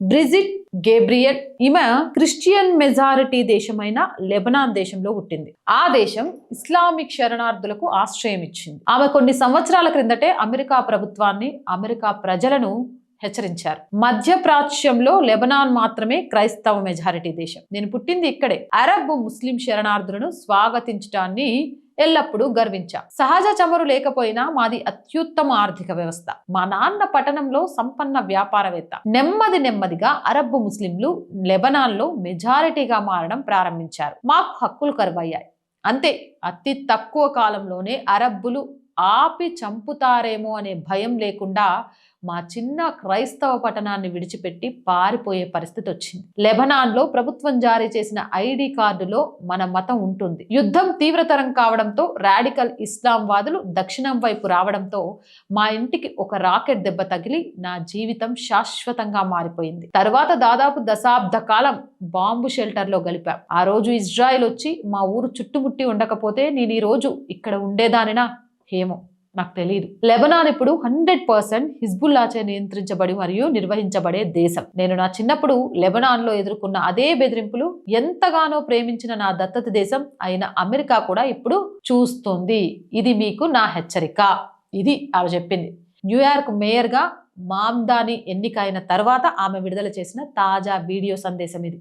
బ్రిజిట్ Gabriel. ఈమె Christian majority దేశమైన Lebanon దేశంలో పుట్టింది. ఆ దేశం ఇస్లామిక్ శరణార్థులకు ఆశ్రయం ఇచ్చింది. ఆమె కొన్ని సంవత్సరాల క్రిందటే అమెరికా ప్రభుత్వాన్ని, అమెరికా ప్రజలను హెచ్చరించారు. మధ్యప్రాచ్యంలో లెబనాన్ మాత్రమే క్రైస్తవ మెజారిటీ దేశం. నేను పుట్టింది ఇక్కడే. అరబ్ ముస్లిం శరణార్థులను స్వాగతించడాన్ని ఎల్లప్పుడూ గర్వించా. సహజ చమురు లేకపోయినా మాది అత్యుత్తమ ఆర్థిక వ్యవస్థ. మా నాన్న పట్టణంలో సంపన్న వ్యాపారవేత్త. నెమ్మదిగా అరబ్ ముస్లింలు లెబనాన్లో మెజారిటీగా మారడం ప్రారంభించారు. మాకు హక్కులు కరువయ్యాయి. అంతే, అతి తక్కువ కాలంలోనే అరబ్బులు ఆపి చంపుతారేమో అనే భయం లేకుండా మా చిన్న క్రైస్తవ పట్టణాన్ని విడిచిపెట్టి పారిపోయే పరిస్థితి వచ్చింది. లెబనాన్లో ప్రభుత్వం జారీ చేసిన ఐడి కార్డులో మన మతం ఉంటుంది. యుద్ధం తీవ్రతరం కావడంతో రాడికల్ ఇస్లాం వాదులు దక్షిణం వైపు రావడంతో మా ఇంటికి ఒక రాకెట్ దెబ్బ తగిలి నా జీవితం శాశ్వతంగా మారిపోయింది. తరువాత దాదాపు దశాబ్ద కాలం బాంబు షెల్టర్లో గలిపాం. ఆ రోజు ఇజ్రాయెల్ వచ్చి మా ఊరు చుట్టుముట్టి ఉండకపోతే నేను ఈ రోజు ఇక్కడ ఉండేదానినా ఏమో, నాకు తెలియదు. లెబనాన్ ఇప్పుడు 100% హిజ్బుల్లాచే నియంత్రించబడి మరియు నిర్వహించబడే దేశం. నేను నా చిన్నప్పుడు లెబనాన్లో ఎదుర్కొన్న అదే బెదిరింపులు ఎంతగానో ప్రేమించిన నా దత్తత దేశం అయిన అమెరికా కూడా ఇప్పుడు చూస్తుంది. ఇది మీకు నా హెచ్చరిక. ఇది ఆమె చెప్పింది. న్యూయార్క్ మేయర్గా మామ్దాని ఎన్నిక అయిన తర్వాత ఆమె విడుదల చేసిన తాజా వీడియో సందేశం ఇది.